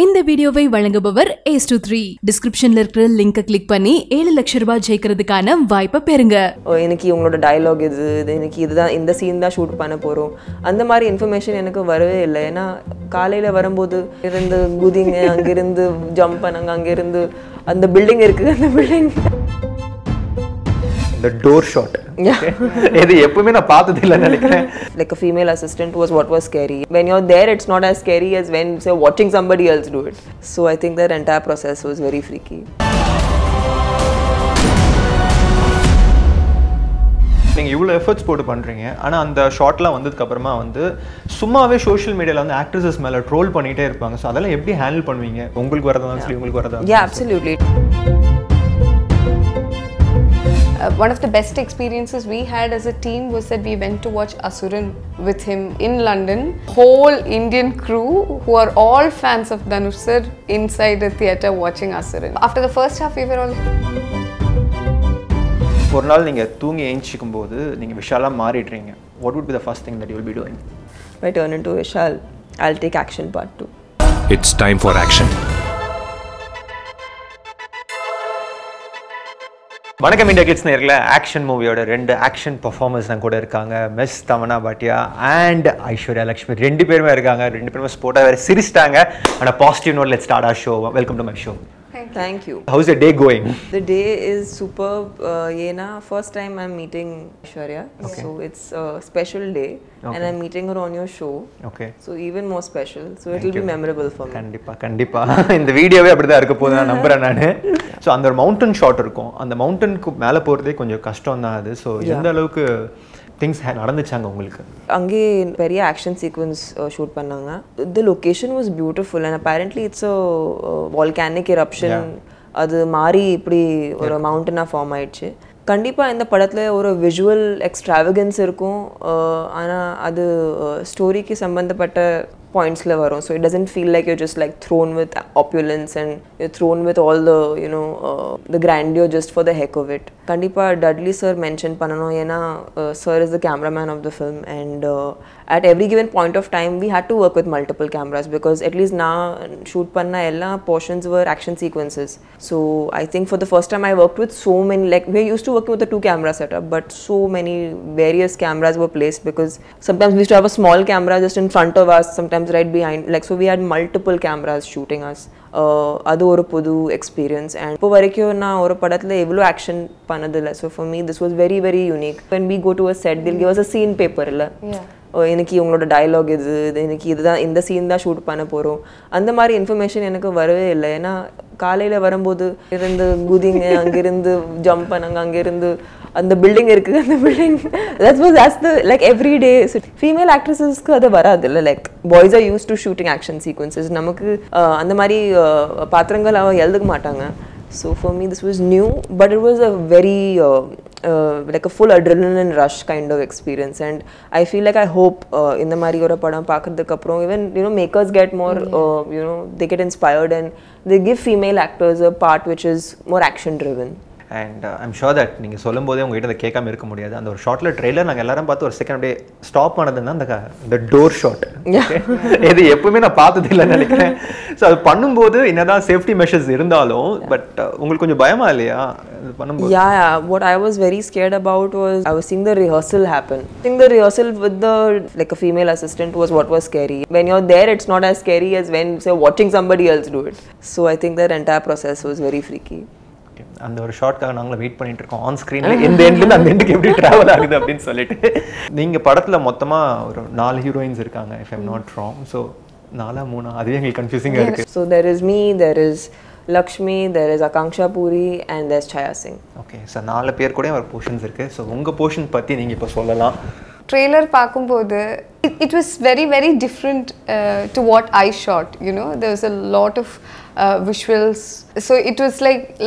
இந்த வீடியோவை வழங்குபவர் Ace23 டிஸ்கிரிப்ஷன்ல இருக்கிற லிங்கை கிளிக் பண்ணி 7 லட்சம் ரூபாய் ஜெயிக்கிறதுக்கான வாய்ப்பை பெறுங்க. எனக்கு உங்களோட டயலாக் எனக்கு இதுதான் இந்த சீன் தான் ஷூட் பண்ண போறோம் அந்த மாதிரி இன்ஃபர்மேஷன் எனக்கு வரவே இல்லை. ஏன்னா காலையில வரும்போது இருந்து குதிங்க அங்கிருந்து ஜம்ப் பண்ணுங்க அங்கிருந்து அந்த பில்டிங் இருக்கு அந்த பில்டிங் the door shot இது எப்பவுமே நான் பார்த்தது இல்லன்னு நினைக்கிறேன். Like a female assistant was what was scary. When you're there it's not as scary as when say watching somebody else do it. So I think that entire process was very freaky. நீங்க இவ்வளவு efforts போட்டு பண்றீங்க. ஆனா அந்த ஷாட்லாம் வந்ததுக்கு அப்புறமா வந்து சும்மாவே சோஷியல் மீடியால வந்து ஆக்ட்ரஸஸ் மேல ட்ரோல் பண்ணிட்டே இருப்பாங்க. சோ அதெல்லாம் எப்படி ஹேண்டில் பண்ணுவீங்க? உங்களுக்கு வரதா சொல்லி உங்களுக்கு வரதா? Yeah, absolutely. One of the best experiences we had as a team was that we went to watch Asuran with him in London. Whole Indian crew who are all fans of Dhanush sir inside the theatre watching Asuran. After the first half we were all ஒரு நாள் நீங்க தூங்கி எழுந்திருக்கும் போது நீங்க விஷாலா மாறிடுறீங்க. What would be the first thing that you will be doing? If I turn into Vishal, I'll take action part 2. It's time for action. வணக்கம் IndiaGlitz நேயர்களே, action மூவியோட ரெண்டு ஆக்ஷன் பெர்ஃபார்மர்ஸ் தான் கூட இருக்காங்க. மிஸ் தமன்னா பாட்டியா அண்ட் ஐஸ்வர்யா லக்ஷ்மி ரெண்டு பேருமே இருக்காங்க. ரெண்டு பேருமே ஸ்போர்ட்டாக வேறு சிரிச்சிட்டாங்க. And positive note let's start our show. Welcome to my show. Thank you. How's the day going? The day is superb. First time I'm meeting Aishwarya. Okay. So it's a special day. Okay. And I'm meeting her on your show. Okay. So even more special. So it will be memorable for me. கண்டிப்பா இந்த வீடியோவே அப்படிதான் இருக்க போகுது நான் நம்புறேன் நானு. So அந்த ஒரு மவுண்டன் ஷாட் இருக்கும். அந்த மவுண்டனுக்கு மேலே போகிறதே கொஞ்சம் கஷ்டம் தான் அது. ஸோ எந்த அளவுக்கு திங்ஸ் நடந்துச்சாங்க உங்களுக்கு? அங்கே பெரிய ஆக்ஷன் சீக்வன்ஸ் ஷூட் பண்ணாங்க. The location was beautiful and apparently it's a volcanic eruption. அது மாறி இப்படி ஒரு மவுண்டனாக ஃபார்ம் ஆயிடுச்சு. கண்டிப்பாக இந்த படத்தில் ஒரு விஷுவல் எக்ஸ்ட்ராவகன்ஸ் இருக்கும். ஆனால் அது ஸ்டோரிக்கு சம்மந்தப்பட்ட pointsல வரும். So it doesn't feel like you're just like thrown with opulence and you're thrown with all the the grandeur just for the heck of it. கண்டிப்பா Dudley sir mention பண்ணனும். ஏன்னா sir is the cameraman of the film and at every given point of time we had to work with multiple cameras because at least நான் shoot பண்ண எல்லா portions were action sequences. So I think for the first time I worked with so many, like we're used to working with a 2 camera setup but so many various cameras were placed because sometimes we used to have a small camera just in front of us, sometimes right behind, like so we had multiple cameras shooting us. அது ஒரு புது experience. And இப்போ வரைக்கும் நான் ஒரு படத்தில் எவ்வளோ action பண்ணதில்லை. So for me this was very very unique. When we go to a set till give us a scene paper இல்லை, எனக்கு உங்களோட டயலாக் எனக்கு இதுதான் இந்த சீன் தான் ஷூட் பண்ண போகிறோம் அந்த மாதிரி இன்ஃபர்மேஷன் எனக்கு வரவே இல்லை. ஏன்னா காலையில் வரும்போது இருந்து குதிங்க அங்கிருந்து ஜம்ப் பண்ணுங்க அங்கிருந்து அந்த பில்டிங் இருக்குது அந்த building that's the like every day. Female ஆக்ட்ரஸஸ்க்கு அது வராது இல்லை. Like boys are use to shooting action sequences. நமக்கு அந்த மாதிரி பாத்திரங்கள் அவ எழுதுக்க மாட்டாங்க. So for me this was new but it was a very like a full adrenaline rush kind of experience and I feel like I hope இந்த மாதிரி ஒரு படம் பார்க்கிறதுக்கு அப்புறம் even makers get more they get inspired and they give female actors a part which is more action driven. And I'm sure that நீங்கள் சொல்லும் போதே உங்ககிட்ட அதை கேட்காம இருக்க முடியாது. அந்த ஒரு ஷார்ட்டில் ட்ரெய்லர் நாங்கள் எல்லாரும் பார்த்து ஒரு செகண்ட் அப்படியே ஸ்டாப் பண்ணதுன்னா அந்த டோர் ஷாட் இது எப்பவுமே நான் பார்த்தது இல்லைன்னு நினைக்கிறேன். ஸோ அது பண்ணும்போது என்னதான் சேஃப்டி மெஷர்ஸ் இருந்தாலும் பட் உங்களுக்கு கொஞ்சம் பயமா இல்லையா பண்ணும்போது? Yeah, what I was very scared about was I was seeing the rehearsal happen. Seeing the rehearsal with the like a female assistant was what was scary. When you're there it's not as scary as when say watching somebody else do it. So I think that entire process was very freaky. அந்த ஒரு ஷார்ட்காக நாங்களும் wait பண்ணிட்டு இருக்கோம் on ஸ்க்ரீனில் எந்த எண்ட்லேருந்து அந்த எண்டுக்கு எப்படி ட்ராவல் ஆகுது அப்படின்னு சொல்லிட்டு. நீங்கள் படத்தில் மொத்தமாக ஒரு 4 ஹீரோயின்ஸ் இருக்காங்க if I'm not wrong. So 4-3 அதுவே எங்களுக்கு கன்ஃபியூசிங்காக இருக்குது. So there is me, there is Lakshmi, there is Akanksha Puri and there's Chaya Singh. Okay, so 4 பேர் கூட ஒரு போர்ஷன்ஸ் இருக்குது. ஸோ உங்கள் போர்ஷன் பற்றி நீங்கள் இப்போ சொல்லலாம். ட்ரெய்லர் பார்க்கும்போது it was very very different to what I shot. There was a lot of visuals. So it was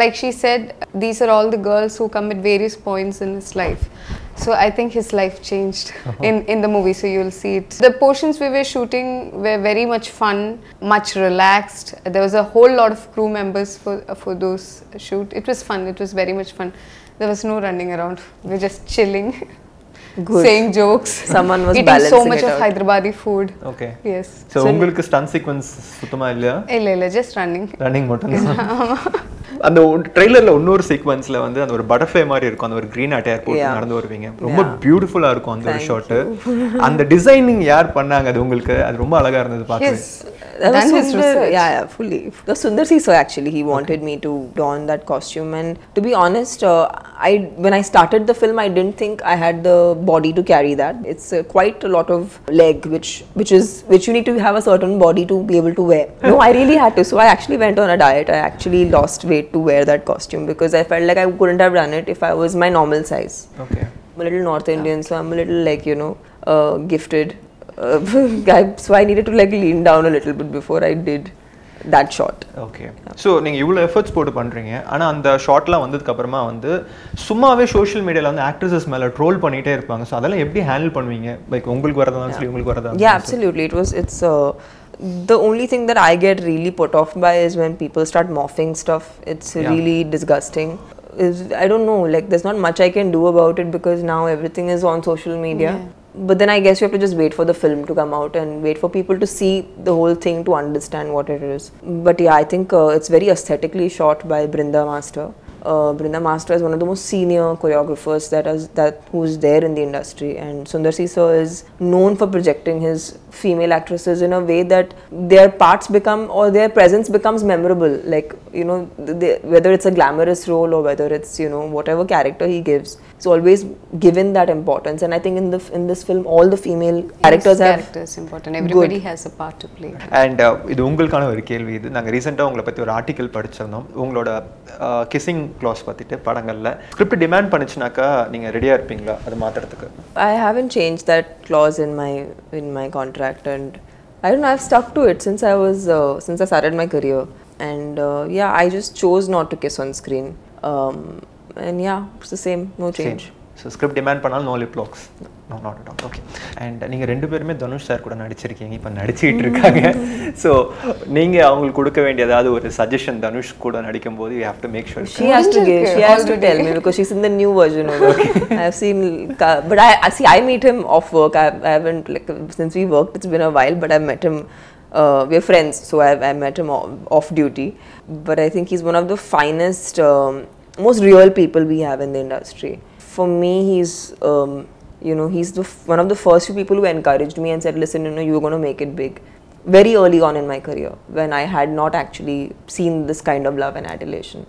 like she said, these are all the girls who come at various points in his life. So I think his life changed in the movie. So you'll see it. The portions we were shooting were very much fun, much relaxed. There was a whole lot of crew members for those shoot. It was fun. It was very much fun. There was no running around. We were just chilling. Good. saying jokes. Someone was eating so balancing much it of out. Hyderabadi food. Okay. Yes. So உங்களுக்கு stun sequence சுத்தமா இல்லையா? இல்ல just running. Running மட்டும் தான். அந்த ட்ரெய்லர்ல இன்னொரு சீக்வென்ஸ்ல வந்து அந்த ஒரு பட்டர்ஃப்ளை மாதிரி இருக்கும், அந்த ஒரு கிரீன் அட்டையர் போட்டு நடந்து வருவீங்க, ரொம்ப பியூட்டிஃபுல்லா இருக்கும் அந்த ஒரு ஷாட். அந்த டிசைனிங் யார் பண்ணாங்க அது உங்களுக்கு? அது ரொம்ப அழகா இருந்தது பார்க்க. That was Sundar, yeah, fully. The Sundar C sir actually, he wanted me to don that costume, and to be honest, when I started the film, I didn't think I had the body to carry that. It's quite a lot of leg, which you need to have a certain body to be able to wear. No, I really had to. So I actually went on a diet. I actually lost weight to wear that costume because I felt like I couldn't have done it if I was my normal size. Okay. I'm a little North Indian, so I'm a little like gifted. So I needed to like lean down a little bit before I did that shot. Okay. So நீங்க இவ்வளவு efforts போட்டு பண்றீங்க, ஆனா அந்த ஷாட்லாம் வந்ததுக்கு அப்புறமா வந்து சும்மாவே சோஷியல் மீடியால வந்து ஆக்ட்ரஸஸ் மேல ட்ரோல் பண்ணிட்டே இருப்பாங்க. சோ அதெல்லாம் எப்படி ஹேண்டில் பண்ணுவீங்க? லைக் உங்களுக்கு வரதான்னு சொல்லி உங்களுக்கு வரதா? Yeah, absolutely. It's the only thing that I get really put off by is when people start morphing stuff. It's really disgusting. I don't know, like there's not much I can do about it because now everything is on social media. But then I guess you have to just wait for the film to come out and wait for people to see the whole thing to understand what it is. But yeah, I think it's very aesthetically shot by Brinda Master. Brinda Master is one of the most senior choreographers who's there in the industry, and Sundar C sir is known for projecting his female actresses in a way that their parts become, or their presence becomes memorable. Like whether it's a glamorous role or whether it's whatever character he gives, it's always given that importance. And I think in this film all the female characters have important. Everybody has a part to play. And இது உங்களுக்கான ஒரு கேள்வி. இது நாங்க ரீசெண்டா உங்களை பத்தி ஒரு ஆர்டிகல் படிச்சிருந்தோம். உங்களோட கிசிங் க்ளாஸ் பத்திட்டு படங்கள்ல ஸ்கிரிப்ட் டிமாண்ட் பண்ணுச்சுனாக்கா நீங்க ரெடியா இருப்பீங்களா அது மாத்துறதுக்கு? I haven't changed that clause in my contract, and I don't know, I've stuck to it since I started my career. And yeah, I just chose not to kiss on screen. And yeah, it's the same, no change. So script demand பண்ணாலும் no lip locks. No, not at all. Okay. And நீங்க ரெண்டு பேருமே Dhanush sir கூட நடிச்சிருக்கீங்க, இப்ப நடிச்சிட்டு இருக்காங்க. So நீங்க அவங்களுக்கு கொடுக்க வேண்டிய ஏதாவது ஒரு சஜஷன் தனுஷ் கூட நடிக்கும்போது you have to make sure she has to tell me because she's in the new version of it. I have seen, but I meet him off work. I haven't, like, since we worked, it's been a while, but I've met him. We're friends, so I met him off duty. But I think he's one of the finest, most real people we have in the industry. For me, he's he's one of the first few people who encouraged me and said, listen, you're going to make it big. Very early on in my career, when I had not actually seen this kind of love and adulation.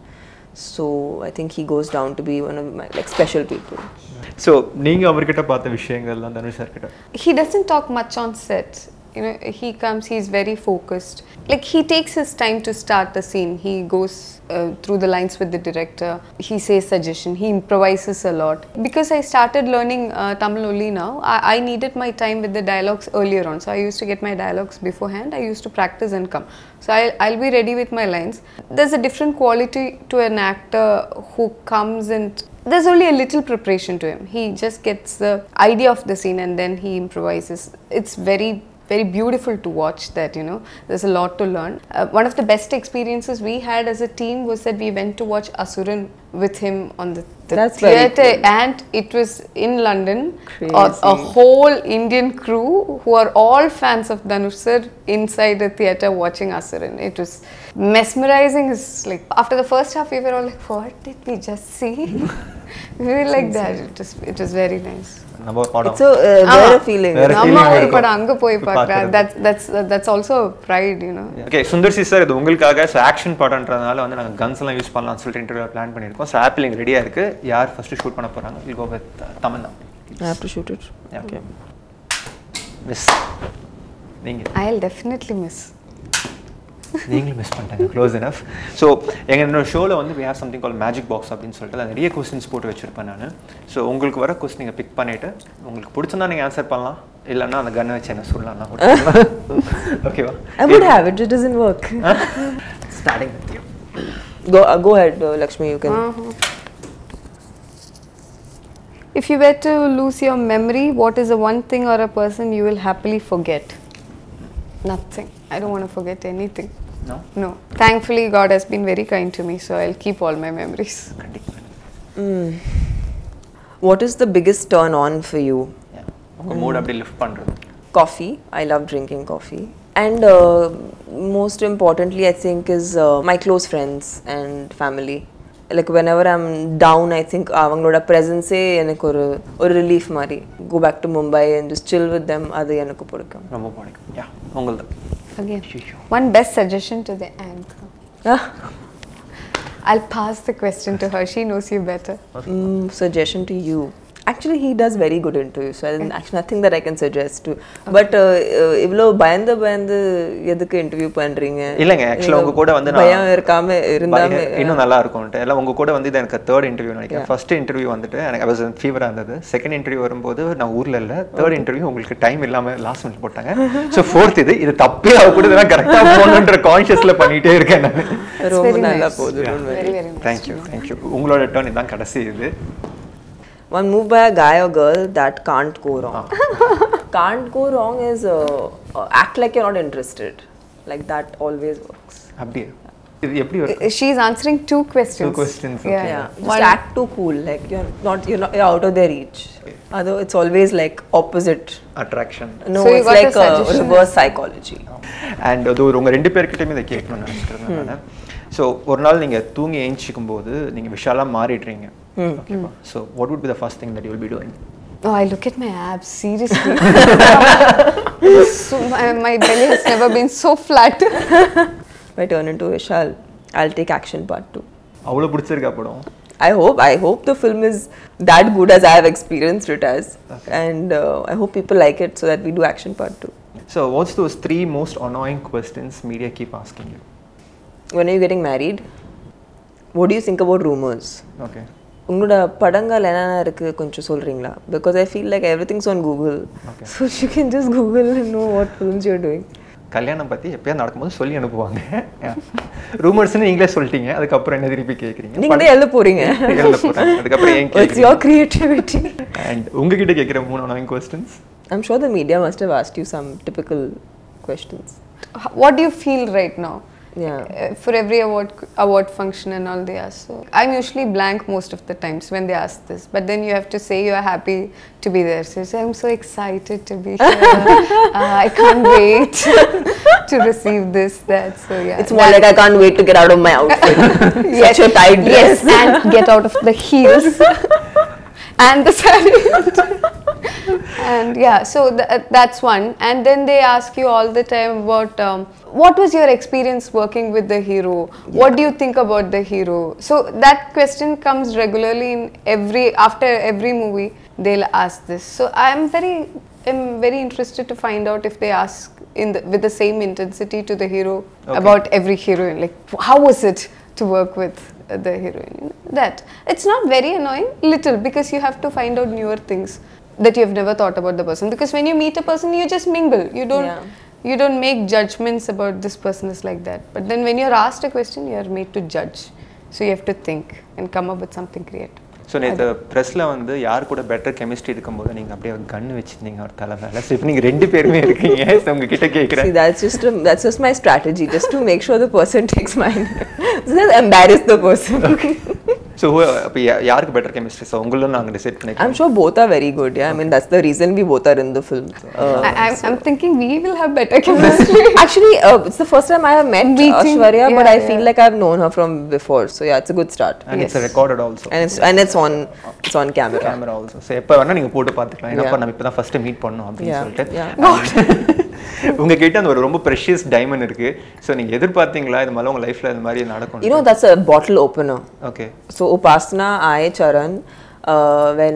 So I think he goes down to be one of my special people. So நீங்க அவர்கிட்ட பார்த்த விஷயங்கள்லாம் Dhanush sir கிட்ட? He doesn't talk much on set. He comes, he's very focused. Like, he takes his time to start the scene. He goes through the lines with the director. He says suggestion. He improvises a lot. Because I started learning Tamil only now, I needed my time with the dialogues earlier on. So I used to get my dialogues beforehand. I used to practice and come. So I'll be ready with my lines. There's a different quality to an actor who comes and there's only a little preparation to him. He just gets the idea of the scene and then he improvises. It's very beautiful to watch that, there's a lot to learn. One of the best experiences we had as a team was that we went to watch Asuran with him on the theatre, and it was in London. A whole Indian crew who are all fans of Dhanush sir inside the theatre watching Asuran. It was mesmerizing. It's like, after the first half we were all like, what did we just see? We were like that. It was very nice. It's a rare feeling. That's also pride, Okay, Sundar C sir, இது உங்களுக்காக action படம்ன்றதால வந்து நாங்க guns எல்லாம் use பண்ணலாம்னு சொல்லிட்டு interview plan பண்ணிருக்கோம். So ஆப்பிளிங் ரெடியா இருக்கு. யார் ஃபர்ஸ்ட் ஷூட் பண்ண போறாங்க? We'll go with Tamannaah. I have to shoot it. Yeah, okay. Miss. நீங்க? I'll definitely miss. நீங்களும் மிஸ் பண்ணிட்டாங்க. Close enough. ஸோ எங்கள் ஷோவில் வந்து we have something called magic box அப்படின்னு சொல்லிட்டு நிறைய கொஸ்டின்ஸ் போட்டு வச்சுருப்பேன் நான். ஸோ உங்களுக்கு வர கொஸ்டின் நீங்கள் பிக் பண்ணிவிட்டு உங்களுக்கு பிடிச்சிருந்தா நீங்கள் ஆன்சர் பண்ணலாம், இல்லைன்னா அந்த கன்னை வச்சு என்ன சொல்லலாம். ஓகேவா? I would have it. It doesn't work. Starting with you. Go ahead, Lakshmi. You can. If you were to lose your memory, what is the one thing or a person you will happily forget? Nothing. I don't want to forget anything. No. Thankfully, God has been very kind to me, so I'll keep all my memories. What is the biggest turn on for you? உங்க mood அப்படி lift பண்றது. Coffee. I love drinking coffee. And most importantly, I think is my close friends and family. Like whenever I'm down, I think avangaloda presence எனக்கு ஒரு relief மாதிரி. Go back to Mumbai and just chill with them. அது எனக்கு பிடிக்கும். ரொம்ப பிடிக்கும். Yeah, உங்களது. Again, one best suggestion to the anchor. I'll pass the question to her. She knows you better. Suggestion to you. Actually, he does very good interviews, so actually nothing that I can suggest to. But இவ்ளோ பயந்து எதுக்கு interview பண்றீங்க? இல்லங்க, actually உங்க கூட வந்து நான் பயம் இருக்காம இருந்தாமே இன்னும் நல்லா இருக்கும்ட்டு. எல்லாம் உங்க கூட வந்து இது எனக்கு third interview நினைக்கிறேன். First interview வந்துட்டு எனக்கு I was fever இருந்தது. Second interview வரும்போது நான் ஊர்ல இல்ல. Third interview உங்களுக்கு டைம் இல்லாம லாஸ்ட் மினிட் போட்டாங்க. So fourth இது தப்பே அவ கூட இதெல்லாம் கரெக்ட்டா போணும்ன்ற கான்ஷியஸ்ல பண்ணிட்டே இருக்கேன் நான். ரொம்ப நல்லா போகுது. Very very nice. Thank you. உங்களோட டர்ன் இதான் கடைசி இது. One move by a guy or girl that can't go wrong. Can't go wrong is act like you're not interested. Like that always works. அப்படியே இது எப்படி வரும்? She's answering two questions. Two questions. Okay. Yeah. Just act too cool. Like you're out of their reach. Although it's always like opposite attraction. No, So it's like reverse psychology. And அது உங்க ரெண்டு பேர்கிட்டயுமே இத கேட்கணும்னு நினைச்சிட்டு நான். So ஒரு நாள் நீங்க தூங்கி எழுந்திருக்கும் போது நீங்க விஷாலா மாறிடுறீங்க. ஓகேவா? So what would be the first thing that you will be doing? Oh, I look at my abs, seriously. So, my belly has never been so flat. If I turn into Vishal, I'll take action part 2. அவ்வளவு பிடிச்சிருக்கா படம்? I hope the film is that good as I have experienced it as. Okay. And I hope people like it so that we do action part 2. So what's those 3 most annoying questions media keep asking you? When are you getting married? What do you think about rumors? Okay. உங்களோட படங்கள் என்னென்ன இருக்கு கொஞ்சம் சொல்றீங்களா? Because I feel like everything's on Google. Okay. So you can just Google and know what films you're doing. கல்யாணம் பத்தி எப்பயா நடக்கும்போது சொல்லி அனுப்புவாங்க. ரூமர்ஸ்னு நீங்களே சொல்லிட்டீங்க. அதுக்கு அப்புறம் என்ன திருப்பி கேக்குறீங்க? நீங்க தான் எழுத போறீங்க. அதுக்கு அப்புறம் ஏன் கேக்குறீங்க? It's your creativity. And உங்ககிட்ட கேக்குற 3 annoying questions? I'm sure the media must have asked you some typical questions. What do you feel right now? Yeah. For every award function and all they ask. So I'm usually blank most of the times when they ask this. But then you have to say you are happy to be there. So you say, I'm so excited to be here. I can't wait to receive this, that. So yeah. It's more like I can't wait to get out of my outfit. Yes. Such a tight dress. Yes, and get out of the heels and the saree. And yeah, so that's one. And then they ask you all the time about what was your experience working with the hero? Yeah. What do you think about the hero? So that question comes regularly in after every movie. They'll ask this. So I'm very interested to find out if they ask with the same intensity to the hero about every heroine. Like how was it to work with the heroine? That it's not very annoying, little, because you have to find out newer things that you have never thought about the person. Because when you meet a person, you just mingle. You don't make judgments about this person is like that. But then when you're asked a question, you are made to judge. So you have to think and come up with something creative. So நேற்று ப்ரெஸ்ஸில் வந்து யார் கூட better chemistry இருக்கும்போது நீங்கள் அப்படியே கன் வச்சுருந்தீங்க ஒரு தலை மேலே. ஸோ இப்போ நீங்கள் 2 பேருமே இருக்கீங்க. ஸோ உங்ககிட்ட கேட்குறேன். That's just my strategy, just to make sure the person takes mine. Just embarrass the person. Okay. So அப்போ யாருக்கு பெட்டர் கெமிஸ்ட்ரி? ஸோ உங்களும் நாங்கள் டிசைட் பண்ணிக்கலாம். I'm sure both are very good. Yeah, I mean that's the reason we both are in the film. I'm thinking we will have better chemistry. Actually, it's the first time I have met Aishwarya, but I feel like I've known her from before. So yeah, it's a good start. And it's recorded also. And it's on camera. Camera also. So எப்போ வேணா நீங்கள் போட்டு பார்த்துக்கலாம். ஏன்னா நம்ம இப்போ தான் first meet பண்ணோம் அப்படின்னு சொல்லிட்டு. உங்ககிட்ட அந்த ஒரு ரொம்ப ப்ரெஷியஸ் டைமண்ட் இருக்கு. ஸோ நீங்கள் எதிர்பார்த்தீங்களா இது மாதிரி உங்கள் லைஃப்ல இந்த மாதிரி நடக்கும்? You know, that's a bottle opener. Okay. So Upasana, Charan, when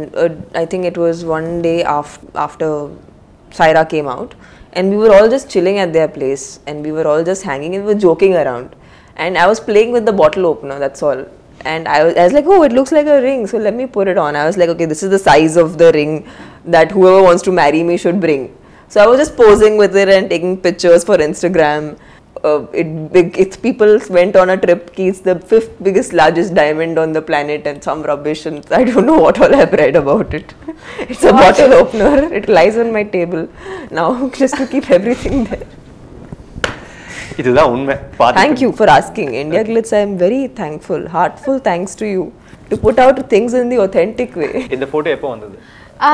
I think it was one day after Saira came out, and we were all just chilling at their place, and we were all just hanging and we were joking around, and I was playing with the bottle opener. That's all. And I was like, oh, it looks like a ring, so let me put it on. I was like, okay, this is the size of the ring that whoever wants to marry me should bring. So I was just posing with it and taking pictures for Instagram. It's people went on a trip. It's the 5th biggest, largest diamond on the planet, and some rubbish, and I don't know what all I've read about it. It's a bottle opener. It lies on my table now, just to keep everything there. இதுதான் உண்மை. Thank you for asking. IndiaGlitz, I am very thankful. Heartful thanks to you to put out things in the authentic way. இந்த photo எப்போ வந்தது?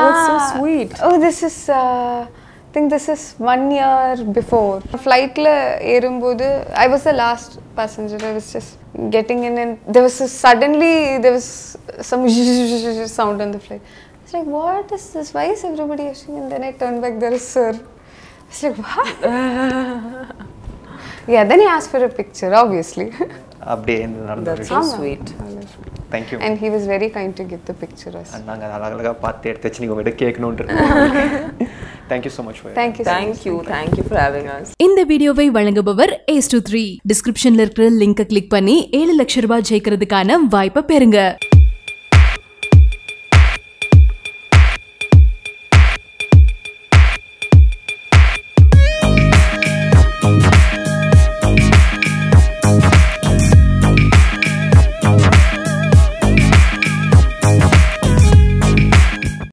That's so sweet. Oh, this is I think this is 1 year before. Flight la erumbodhu I was the last passenger. I was just getting in and there was suddenly there was some sound on the flight. I was like, what is this? Why is everybody rushing? And then I turned back, there is sir. I was like, what? Yeah, then he asked for a picture, obviously. அப்படியே நடந்தது. That's so sweet. Thank you. And he was very kind to give the picture us. நாங்க அழகா பார்த்து எடுத்து வச்சு நீங்க உங்ககிட்ட கேட்கணும்னு இருக்கோம். Thank you so much for it. Thank you for having us. இந்த வீடியோவை வழங்குபவர் Ace23. டிஸ்கிரிப்ஷன்ல இருக்கிற லிங்கை கிளிக் பண்ணி 7 லட்சம் ரூபாய் ஜெயிக்கிறதுக்கான வாய்ப்பை பெறுங்க.